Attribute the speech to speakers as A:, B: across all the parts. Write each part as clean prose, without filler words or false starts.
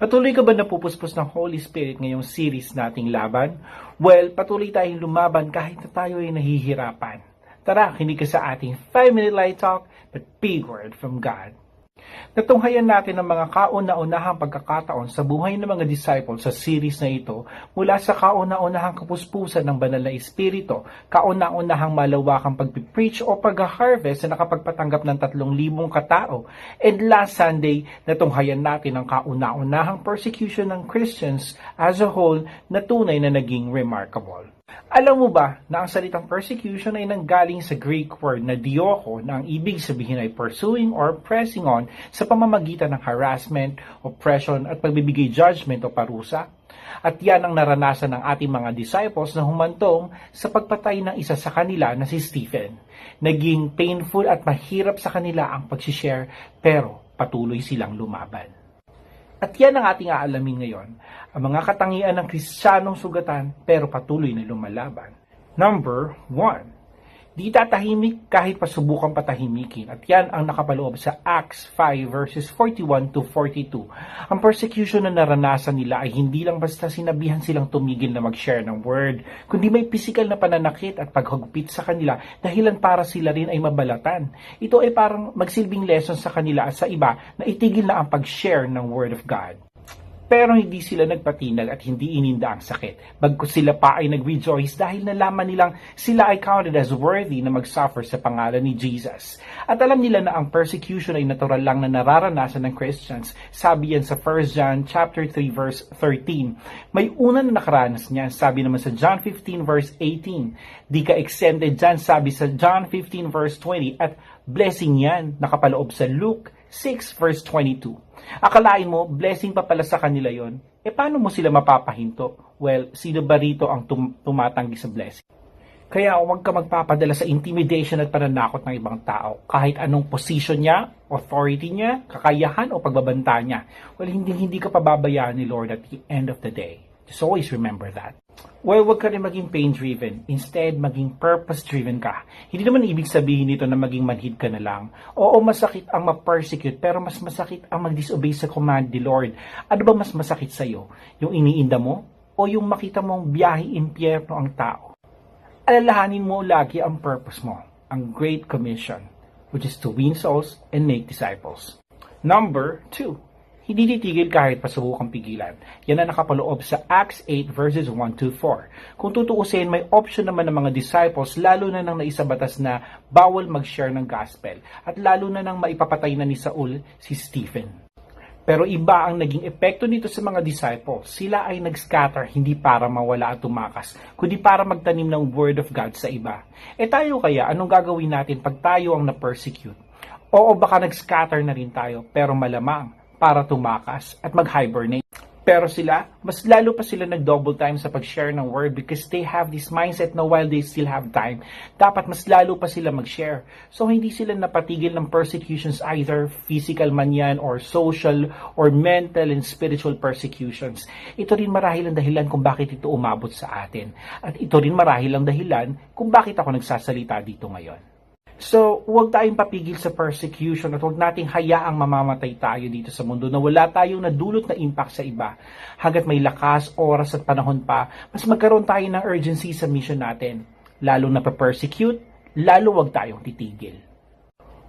A: Patuloy ka ba napupuspos ng Holy Spirit ngayong series nating laban? Well, patuloy tayong lumaban kahit na tayo ay nahihirapan. Tara, kinig ka sa ating 5-minute light talk, but big word from God. Natunghayan natin ang mga kauna-unahang pagkakataon sa buhay ng mga disciples sa series na ito mula sa kauna-unahang kapuspusan ng banal na espiritu, kauna-unahang malawakang pagpipreach o pag-harvest na nakapagpatanggap ng 3,000 katao, and last Sunday, natunghayan natin ang kauna-unahang persecution ng Christians as a whole na tunay na naging remarkable. Alam mo ba na ang salitang persecution ay nanggaling sa Greek word na dioko na ang ibig sabihin ay pursuing or pressing on sa pamamagitan ng harassment, oppression at pagbibigay judgment o parusa? At yan ang naranasan ng ating mga disciples na humantong sa pagpatay ng isa sa kanila na si Stephen. Naging painful at mahirap sa kanila ang pag-share pero patuloy silang lumaban. At yan ang ating aalamin ngayon, ang mga katangian ng Kristiyanong sugatan pero patuloy na lumalaban. Number 1. Di tatahimik kahit pasubukang patahimikin, at yan ang nakapaloob sa Acts 5 verses 41 to 42. Ang persecution na naranasan nila ay hindi lang basta sinabihan silang tumigil na mag-share ng word, kundi may physical na pananakit at paghagupit sa kanila dahilan para sila rin ay mabalatan. Ito ay parang magsilbing lesson sa kanila at sa iba na itigil na ang pag-share ng word of God. Pero hindi sila nagpatinag at hindi ininda ang sakit. Bagkus sila pa ay nag-rejoice dahil nalaman nilang sila ay counted as worthy na mag-suffer sa pangalan ni Jesus. At alam nila na ang persecution ay natural lang na nararanasan ng Christians. Sabi yan sa 1 John chapter 3 verse 13. May una na nakaranas niyan, sabi naman sa John 15 verse 18. Di ka exempted dyan, sabi sa John 15 verse 20. At blessing yan, nakapaloob sa Luke 6 verse 22. Akalain mo, blessing pa pala sa kanila yon. Paano mo sila mapapahinto? Well, sino ba rito ang tumatanggi sa blessing? Kaya huwag ka magpapadala sa intimidation at pananakot ng ibang tao. Kahit anong position niya, authority niya, kakayahan o pagbabanta niya. Well, hindi ka pababayaan ni Lord at the end of the day. Just always remember that. Well, huwag ka rin maging pain-driven. Instead, maging purpose-driven ka. Hindi naman ibig sabihin nito na maging manhid ka na lang. Oo, masakit ang ma-persecute, pero mas masakit ang mag-disobey sa command ni Lord. Ano ba mas masakit sa'yo? Yung iniinda mo? O yung makita mong biyahe impyerno ang tao? Alalahanin mo lagi ang purpose mo, ang Great Commission, which is to win souls and make disciples. Number 2. Hindi titigil kahit pasubukang pigilan. Yan ang nakapaloob sa Acts 8 verses 1 to 4. Kung tutuusin, may option naman ng mga disciples lalo na nang naisabatas na bawal mag-share ng gospel at lalo na nang maipapatay na ni Saul si Stephen. Pero iba ang naging epekto nito sa mga disciples. Sila ay nag-scatter hindi para mawala at tumakas, kundi para magtanim ng word of God sa iba. Tayo kaya, anong gagawin natin pag tayo ang na-persecute? Oo, baka nag-scatter na rin tayo, pero malamang para tumakas at mag-hibernate. Pero sila, mas lalo pa sila nag-double time sa pag-share ng word because they have this mindset na while they still have time, dapat mas lalo pa sila mag-share. So hindi sila napatigil ng persecutions, either physical man yan or social or mental and spiritual persecutions. Ito rin marahil ang dahilan kung bakit ito umabot sa atin. At ito rin marahil ang dahilan kung bakit ako nagsasalita dito ngayon. So, huwag tayong papigil sa persecution at huwag nating hayaang mamamatay tayo dito sa mundo na wala tayong nadulot na impact sa iba. Hanggat may lakas, oras at panahon pa, mas magkaroon tayo ng urgency sa mission natin. Lalo na pa-persecute, lalo huwag tayong titigil.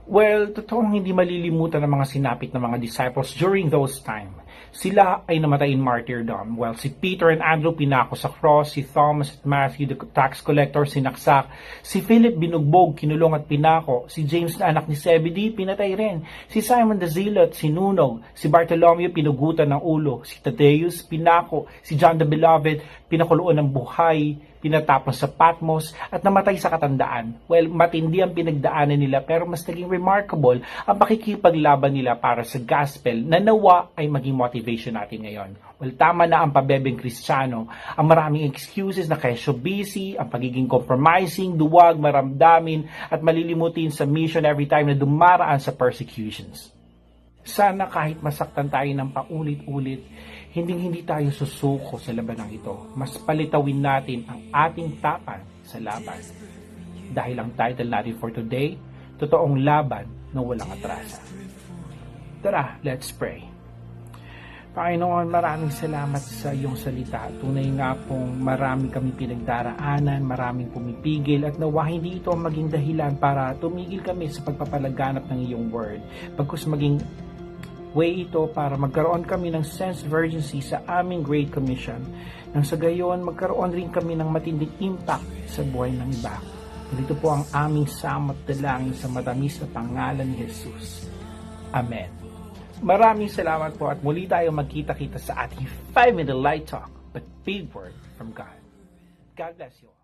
A: Well, totoong hindi malilimutan ng mga sinapit ng mga disciples during those time. Sila ay namatay in martyrdom. Well, si Peter and Andrew pinako sa cross, si Thomas at Matthew, the tax collector, sinaksak. Si Philip binugbog, kinulong at pinako. Si James na anak ni Zebedee, pinatay rin. Si Simon the Zealot, sinunog. Si Bartholomew, pinugutan ng ulo. Si Thaddeus, pinako. Si John the Beloved, pinakuluan ng buhay, pinatapon sa Patmos at namatay sa katandaan. Well, matindi ang pinagdaanan nila pero mas naging remarkable ang pakikipaglaban nila para sa gospel na nawa ay maging motivation natin ngayon. Well, tama na ang pabebeng Kristiyano, ang maraming excuses na kesyo busy, ang pagiging compromising, duwag, maramdamin at malilimutin sa mission every time na dumaraan sa persecutions. Sana kahit masaktan tayo ng paulit-ulit, hindi tayo susuko sa labanang ito. Mas palitawin natin ang ating tapang sa laban. Dahil ang title natin for today, totoong laban na walang atrasa. Tara, let's pray. Panginoon, maraming salamat sa iyong salita. Tunay nga pong marami kami pinagdaraanan, maraming pumipigil at nawa hindi ito maging dahilan para tumigil kami sa pagpapalaganap ng iyong word. Pagkus maging way ito para magkaroon kami ng sense of urgency sa aming Great Commission. Nang sa gayon, magkaroon rin kami ng matinding impact sa buhay ng iba. Ito po ang aming samot dalangin sa matamis na pangalan ni Jesus. Amen. Maraming salamat po at muli tayo magkita-kita sa ating 5-minute light talk, but big word from God. God bless you.